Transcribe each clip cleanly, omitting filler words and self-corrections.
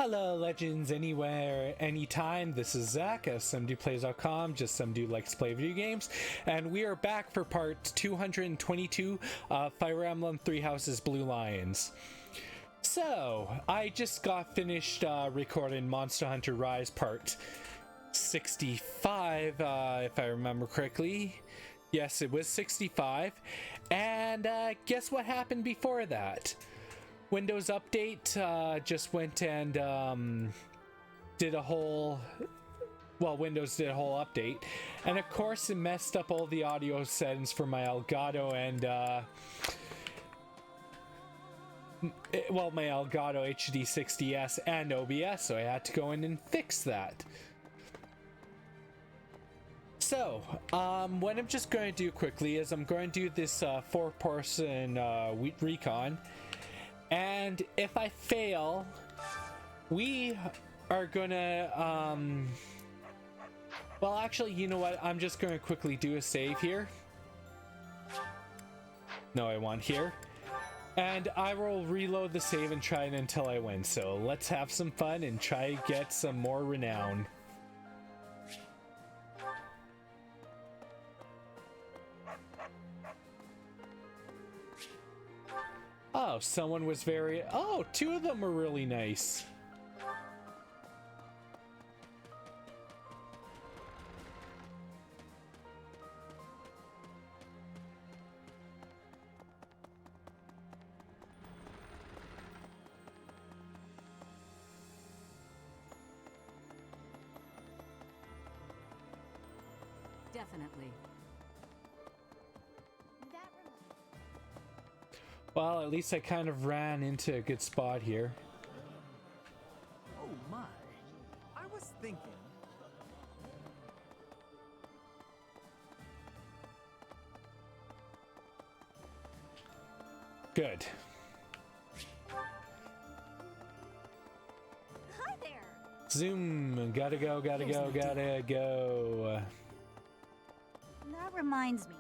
Hello, legends anywhere, anytime. This is Zach of SomeDudePlays.com, just some dude likes to play video games, and we are back for part 222 of Fire Emblem Three Houses Blue Lions. So, I just got finished recording Monster Hunter Rise part 65, if I remember correctly. Yes, it was 65, and guess what happened before that? Windows Update just went and did a whole, well, Windows did a whole update, and of course it messed up all the audio settings for my Elgato and my Elgato HD60S and OBS, so I had to go in and fix that. So, what I'm just going to do quickly is I'm going to do this four-person recon. And if I fail, we are gonna, well, actually, you know what? I'm just gonna quickly do a save here. No, I want here. And I will reload the save and try it until I win. So let's have some fun and try to get some more renown. Oh, someone was very... Oh, two of them were really nice. Definitely. Well, at least I kind of ran into a good spot here. Oh my. I was thinking. Good. Hi there. Zoom. Gotta go, gotta go, gotta go. That reminds me.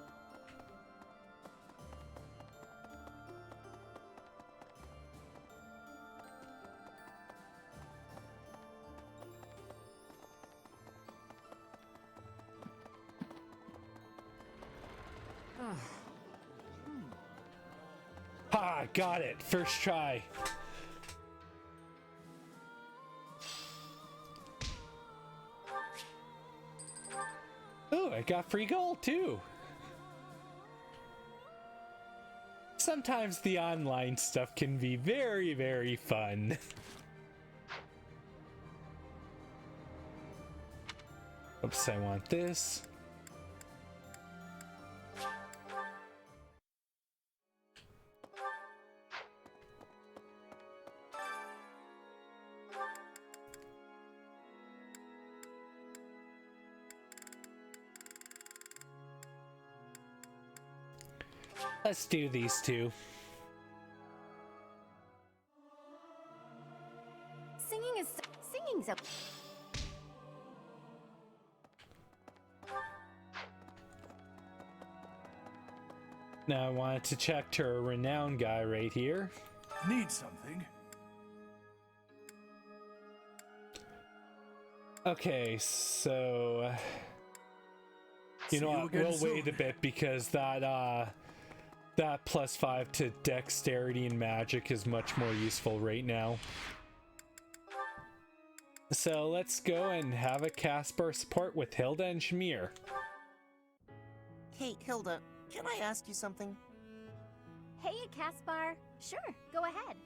Ha! Got it! First try. Ooh, I got free gold too! Sometimes the online stuff can be very, very fun. Oops, I want this. Let's do these two. Singing's a... Now I wanted to check to a renowned guy right here. Need something? Okay, so you know what? We'll wait a bit because that +5 to dexterity and magic is much more useful right now. So let's go and have a Caspar support with Hilda and Shamir. Hey, Hilda, can I ask you something? Hey, Caspar. Sure, go ahead.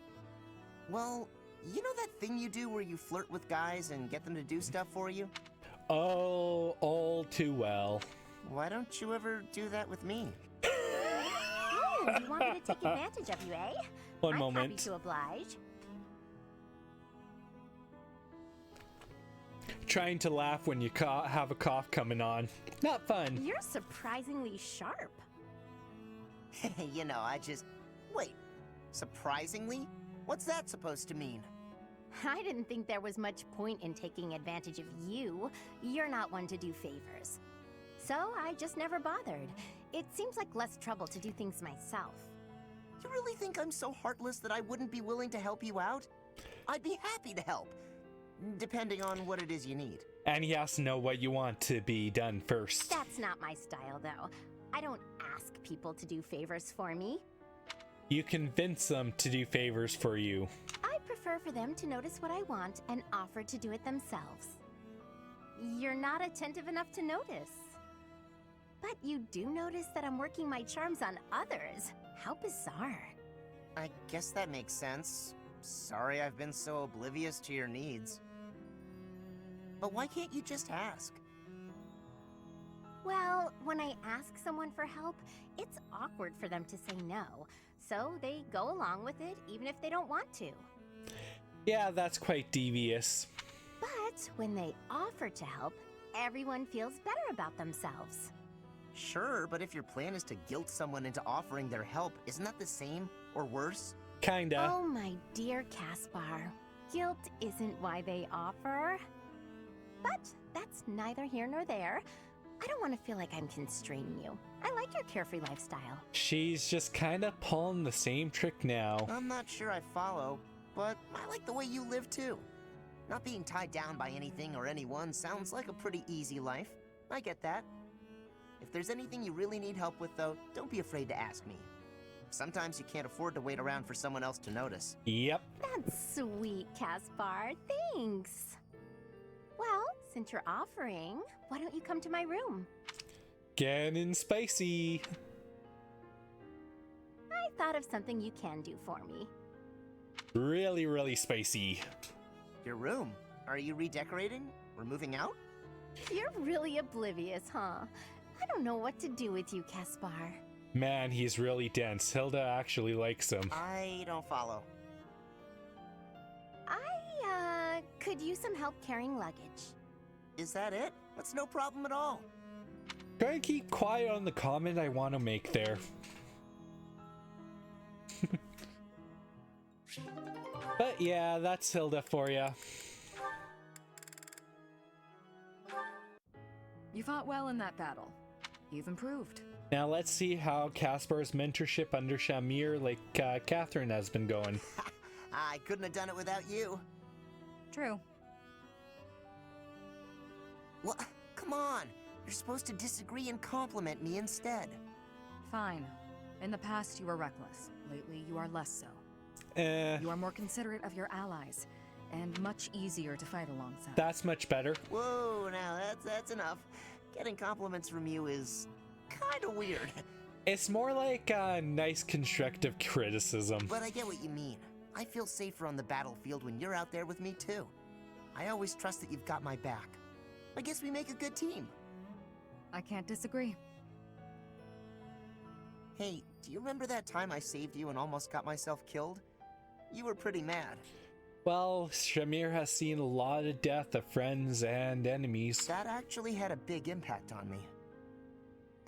Well, you know that thing you do where you flirt with guys and get them to do stuff for you? Oh, all too well. Why don't you ever do that with me? Oh, you want me to take advantage of you, eh? One I'm moment. happy to oblige. Trying to laugh when you have a cough coming on. Not fun. You're surprisingly sharp. You know, Wait, surprisingly? What's that supposed to mean? I didn't think there was much point in taking advantage of you. You're not one to do favors. So I just never bothered. It seems like less trouble to do things myself. You really think I'm so heartless that I wouldn't be willing to help you out? I'd be happy to help. depending on what it is you need. And he has to know what you want to be done first. That's not my style, though. I don't ask people to do favors for me. You convince them to do favors for you. I prefer for them to notice what I want and offer to do it themselves. You're not attentive enough to notice. But you do notice that I'm working my charms on others. How bizarre. I guess that makes sense. Sorry I've been so oblivious to your needs. But why can't you just ask? Well, when I ask someone for help, it's awkward for them to say no. So they go along with it even if they don't want to. Yeah, that's quite devious. But when they offer to help, everyone feels better about themselves. Sure, but if your plan is to guilt someone into offering their help, isn't that the same or worse? Kinda. Oh, my dear Caspar. Guilt isn't why they offer. But that's neither here nor there. I don't want to feel like I'm constraining you. I like your carefree lifestyle. She's just kinda pulling the same trick now. I'm not sure I follow, but I like the way you live too. Not being tied down by anything or anyone sounds like a pretty easy life. I get that. If there's anything you really need help with, though, don't be afraid to ask me. Sometimes you can't afford to wait around for someone else to notice. Yep. That's sweet, Caspar. Thanks. Well, since you're offering, why don't you come to my room? Getting spicy. I thought of something you can do for me. Really, really spicy. Your room? Are you redecorating? We're moving out? You're really oblivious, huh? I don't know what to do with you, Caspar. Man, he's really dense. Hilda actually likes him. I don't follow. I, could use some help carrying luggage. Is that it? That's no problem at all. Try and keep quiet on the comment I want to make there. But yeah, that's Hilda for ya. You fought well in that battle. You've improved. Now let's see how Caspar's mentorship under Shamir, like Catherine, has been going. I couldn't have done it without you. True. What? Come on. You're supposed to disagree and compliment me instead. Fine. In the past, you were reckless. Lately, you are less so. You are more considerate of your allies, and much easier to fight alongside. That's much better. Whoa, now that's enough. Getting compliments from you is kind of weird. It's more like nice constructive criticism. But I get what you mean. I feel safer on the battlefield when you're out there with me too. I always trust that you've got my back. I guess we make a good team. I can't disagree. Hey, do you remember that time I saved you and almost got myself killed? You were pretty mad. Well, Shamir has seen a lot of death of friends and enemies. That actually had a big impact on me.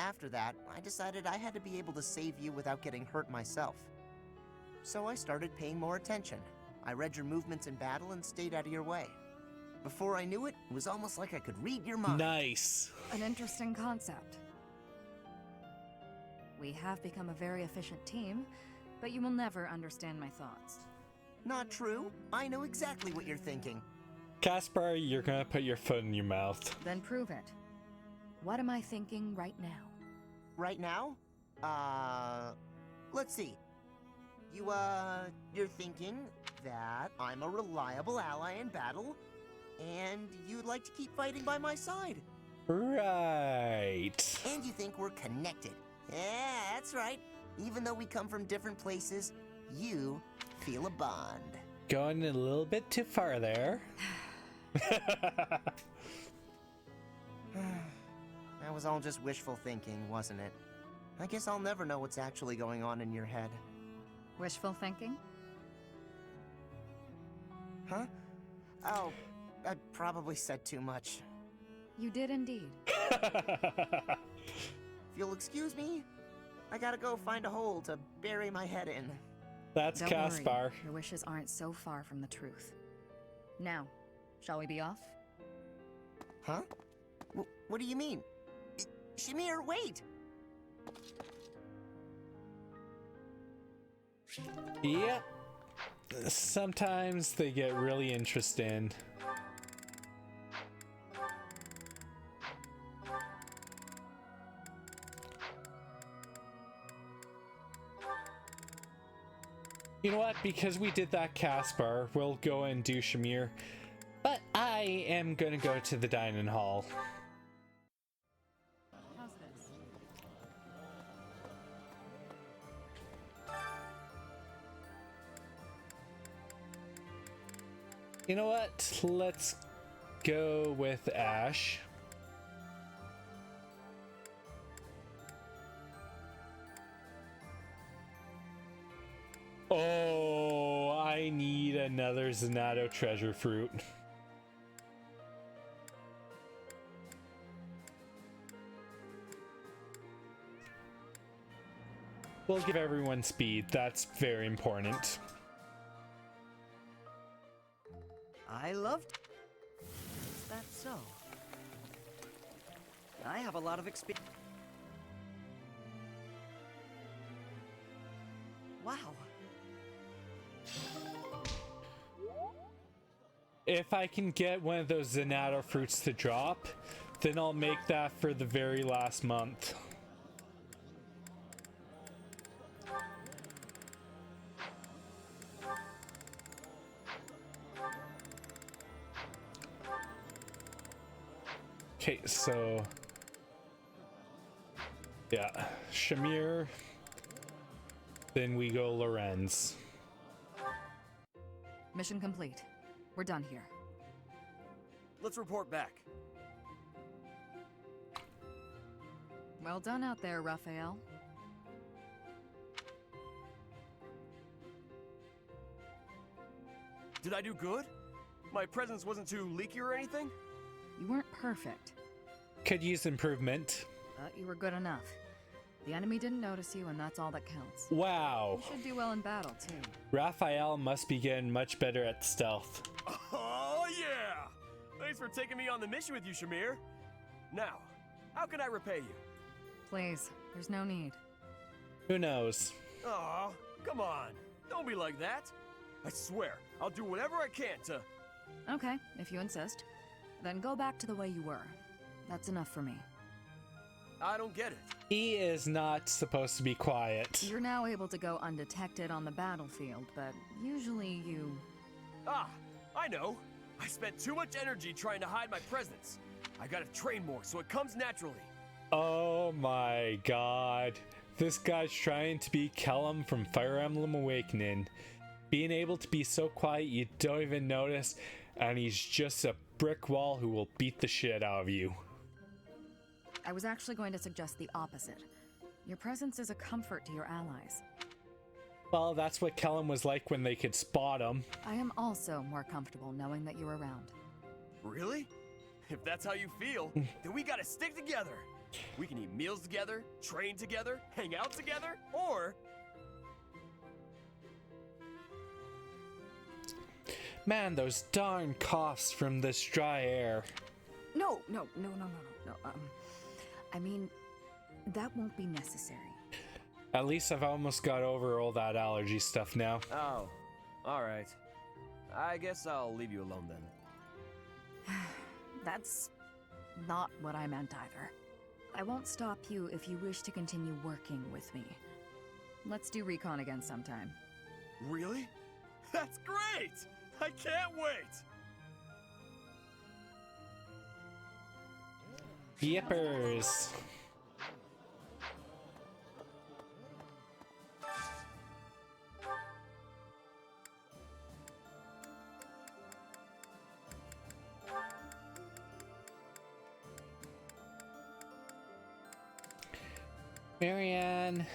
After that, I decided I had to be able to save you without getting hurt myself. So I started paying more attention. I read your movements in battle and stayed out of your way. Before I knew it, it was almost like I could read your mind. Nice. An interesting concept. We have become a very efficient team, but you will never understand my thoughts. Not true. I know exactly what you're thinking. Caspar, you're gonna put your foot in your mouth. Then prove it. What am I thinking right now? Right now? Let's see. You're thinking that I'm a reliable ally in battle, and you'd like to keep fighting by my side. Right. And you think we're connected. Yeah, that's right. Even though we come from different places, you feel a bond. Going a little bit too far there. That was all just wishful thinking, wasn't it? I guess I'll never know what's actually going on in your head. Wishful thinking? Huh? Oh, I probably said too much. You did indeed. If you'll excuse me, I gotta go find a hole to bury my head in. That's Don't Caspar. worry, your wishes aren't so far from the truth. Now, shall we be off? Huh? What do you mean? Shamir, wait! Yep. Sometimes they get really interesting. You know what? Because we did that Caspar, we'll go and do Shamir. But I am gonna go to the dining hall. How's this? You know what? Let's go with Ash. Oh, I need another Zenato treasure fruit. We'll give everyone speed. That's very important. I loved. Is that so? I have a lot of experience. Wow. If I can get one of those Zenato fruits to drop, then I'll make that for the very last month. Okay, so yeah, Shamir, then we go Lorenz. Mission complete. We're done here. Let's report back. Well done out there, Raphael. Did I do good? My presence wasn't too leaky or anything? You weren't perfect, Could use improvement. but you were good enough. The enemy didn't notice you, and that's all that counts. Wow, You should do well in battle, too. Raphael must be getting much better at stealth. Oh, yeah! Thanks for taking me on the mission with you, Shamir. Now, how can I repay you? Please, there's no need. Who knows? Aw, come on. Don't be like that. I swear, I'll do whatever I can to... Okay, if you insist. Then go back to the way you were. That's enough for me. I don't get it. He is not supposed to be quiet. You're now able to go undetected on the battlefield, but usually you... Ah, I know. I spent too much energy trying to hide my presence. I gotta train more so it comes naturally. Oh my god. This guy's trying to be Kellum from Fire Emblem Awakening. Being able to be so quiet you don't even notice, and he's just a brick wall who will beat the shit out of you. I was actually going to suggest the opposite. Your presence is a comfort to your allies. Well, that's what Kellum was like when they could spot him. I am also more comfortable knowing that you're around. Really? If that's how you feel, then we gotta stick together. We can eat meals together, train together, hang out together, or... Man, those darn coughs from this dry air. No. I mean, that won't be necessary. At least I've almost got over all that allergy stuff now. Oh, alright. I guess I'll leave you alone then. That's not what I meant either. I won't stop you if you wish to continue working with me. Let's do recon again sometime. Really? That's great! I can't wait! Yippers. Marianne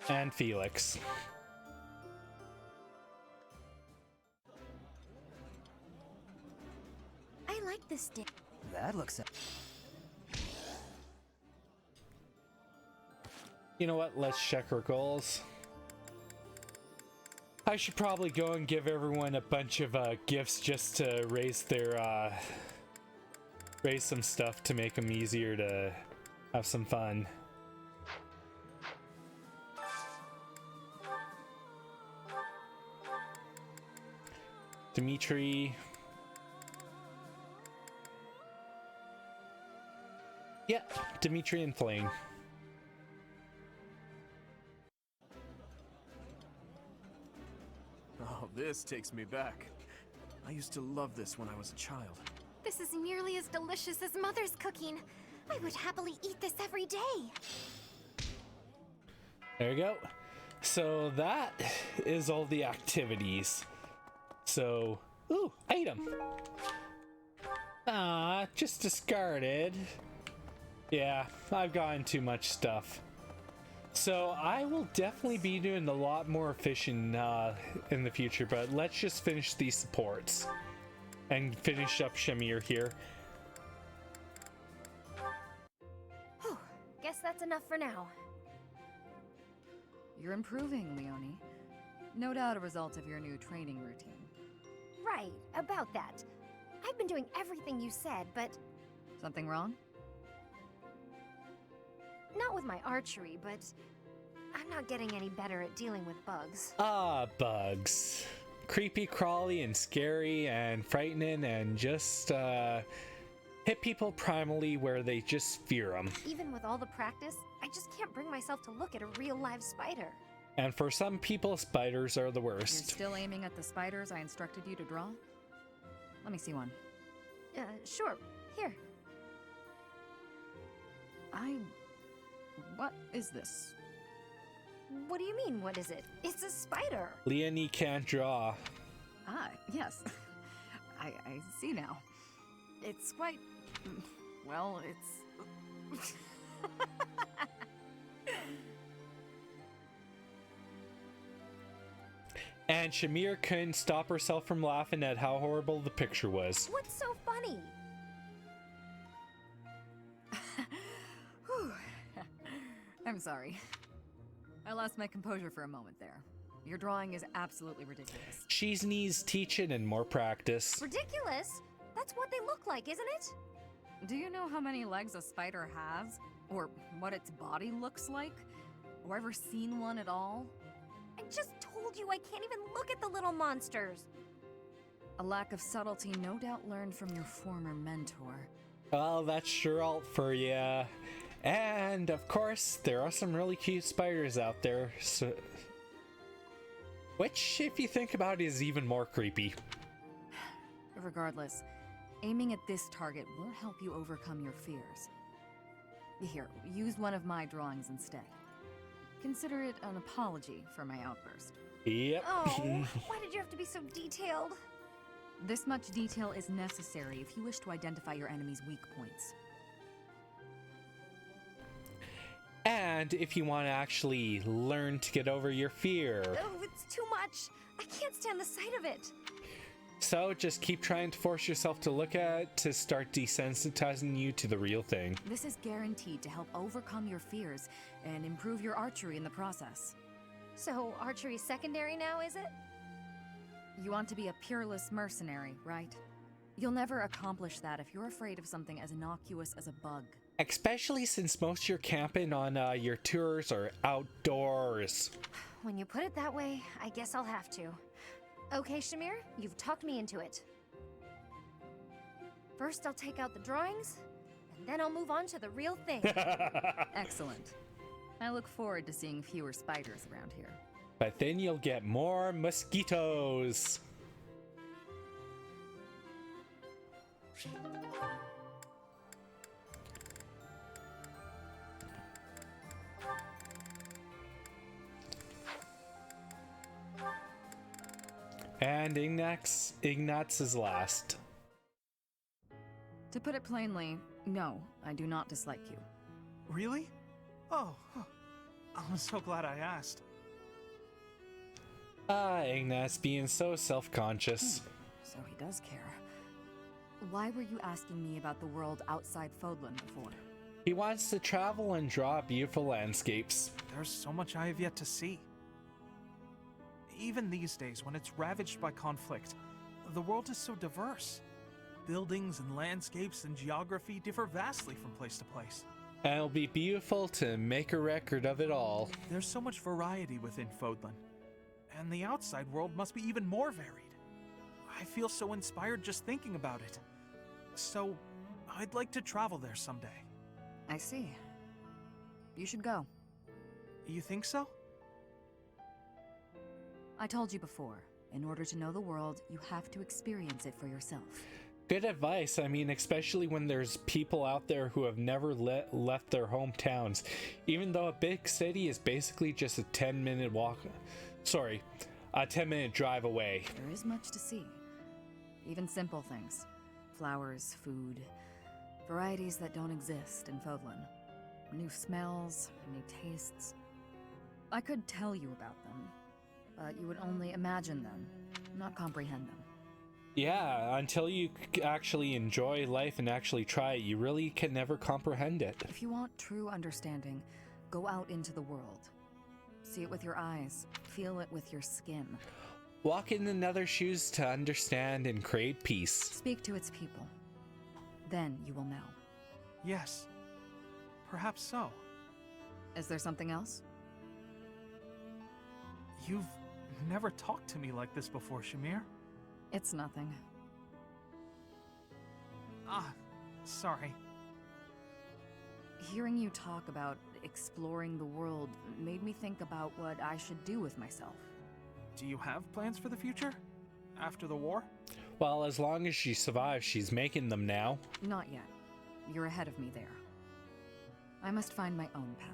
and Felix. I like this stick. That looks... You know what? Let's check our goals. I should probably go and give everyone a bunch of gifts just to raise their raise some stuff to make them easier to have some fun. Dimitri. Yeah, Dimitri and Flame. Oh, this takes me back. I used to love this when I was a child. This is nearly as delicious as Mother's cooking. I would happily eat this every day. There you go. So that is all the activities. So, ooh, item. Ah, just discarded. Yeah, I've gotten too much stuff. So I will definitely be doing a lot more fishing in the future, but let's just finish these supports and finish up Shamir here. Whew, guess that's enough for now. You're improving, Leonie. No doubt a result of your new training routine. Right, about that. I've been doing everything you said, but Something wrong? not with my archery, but I'm not getting any better at dealing with bugs. Ah, bugs. Creepy, crawly, and scary, and frightening, and just hit people primally where they just fear them. Even with all the practice, I just can't bring myself to look at a real live spider. And for some people, spiders are the You're worst. still aiming at the spiders I instructed you to draw? Let me see one. Sure. Here. What is this? What do you mean, what is it? It's a spider! Leonie can't draw. Ah, yes. I see now. It's quite... well, it's... And Shamir couldn't stop herself from laughing at how horrible the picture was. What's so funny? Whew. I'm sorry. I lost my composure for a moment there. Your drawing is absolutely ridiculous. She needs teaching and more practice. Ridiculous? That's what they look like, isn't it? Do you know how many legs a spider has? Or what its body looks like? Or ever seen one at all? I just told you I can't even look at the little monsters. A lack of subtlety no doubt learned from your former mentor. Well, that's sure alt for ya. And of course, there are some really cute spiders out there, so... which, if you think about it, is even more creepy. Regardless, aiming at this target won't help you overcome your fears. Here, use one of my drawings instead. Consider it an apology for my outburst. Yep. Oh, why did you have to be so detailed? This much detail is necessary if you wish to identify your enemy's weak points. And if you want to actually learn to get over your fear. Oh, it's too much. I can't stand the sight of it. So just keep trying to force yourself to look at it to start desensitizing you to the real thing. This is guaranteed to help overcome your fears and improve your archery in the process. So, archery's secondary now, is it? You want to be a peerless mercenary, right? You'll never accomplish that if you're afraid of something as innocuous as a bug. Especially since most of your camping on your tours are outdoors. When you put it that way, I guess I'll have to. Okay, Shamir, you've talked me into it. First, I'll take out the drawings, and then I'll move on to the real thing. Excellent. I look forward to seeing fewer spiders around here. But then you'll get more mosquitoes. And Ignatz is last. To put it plainly, no, I do not dislike you. Really? Oh, I'm so glad I asked. Ah, Ignatz being so self-conscious. So he does care. Why were you asking me about the world outside Fodlan before? He wants to travel and draw beautiful landscapes. There's so much I have yet to see. Even these days, when it's ravaged by conflict, the world is so diverse. Buildings and landscapes and geography differ vastly from place to place. And it'll be beautiful to make a record of it all. There's so much variety within Fodlan, and the outside world must be even more varied. I feel so inspired just thinking about it. So, I'd like to travel there someday. I see. You should go. You think so? I told you before, In order to know the world, you have to experience it for yourself. Good advice. I mean, especially when there's people out there who have never left their hometowns, even though a big city is basically just a 10-minute walk. Sorry, a 10-minute drive away. There is much to see. Even simple things. Flowers, food, varieties that don't exist in Fodlan. New smells, new tastes. I could tell you about them, but you would only imagine them, not comprehend them. Yeah, until you actually enjoy life and actually try it, you really can never comprehend it. If you want true understanding, go out into the world. See it with your eyes, feel it with your skin. Walk in another's shoes to understand and create peace. Speak to its people. Then you will know. Yes. Perhaps so. Is there something else? You've never talked to me like this before, Shamir. It's nothing. Ah, sorry. Hearing you talk about exploring the world made me think about what I should do with myself. Do you have plans for the future? After the war? Well, as long as she survives, she's making them now. Not yet. You're ahead of me there. I must find my own path.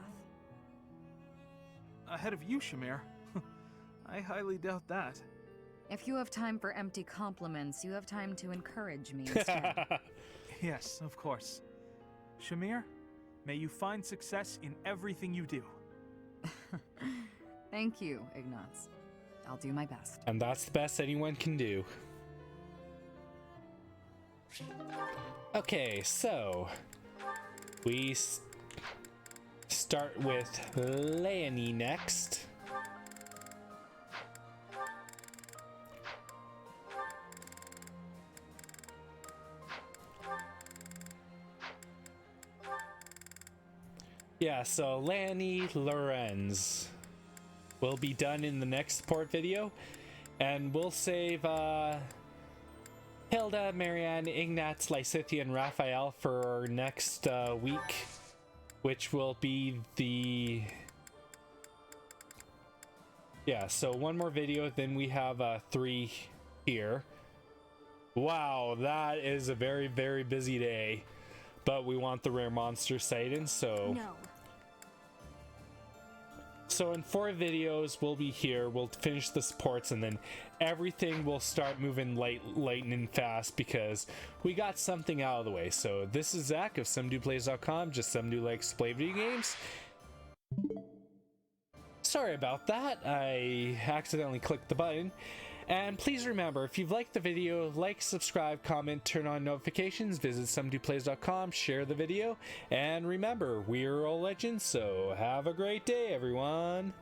Ahead of you, Shamir? I highly doubt that. If you have time for empty compliments, you have time to encourage me instead. Yes, of course. Shamir, may you find success in everything you do. Thank you, Ignatz. I'll do my best. And that's the best anyone can do. Okay, so we start with Leonie next. Yeah, so Leonie Lorenz will be done in the next support video, and we'll save Hilda, Marianne, Ignatz, Shamir, and Raphael for our next week, which will be the... Yeah, so one more video, then we have 3 here. Wow, that is a very, very busy day. But we want the rare monster sighting, so... No. So in 4 videos, we'll be here, we'll finish the supports, and then everything will start moving lightning fast because we got something out of the way. So this is Zach of SomeDudePlays.com, just some dude likes to play video games. Sorry about that, I accidentally clicked the button. And please remember, if you've liked the video, like, subscribe, comment, turn on notifications, visit SomeDudePlays.com, share the video, and remember, we're all legends, so have a great day, everyone!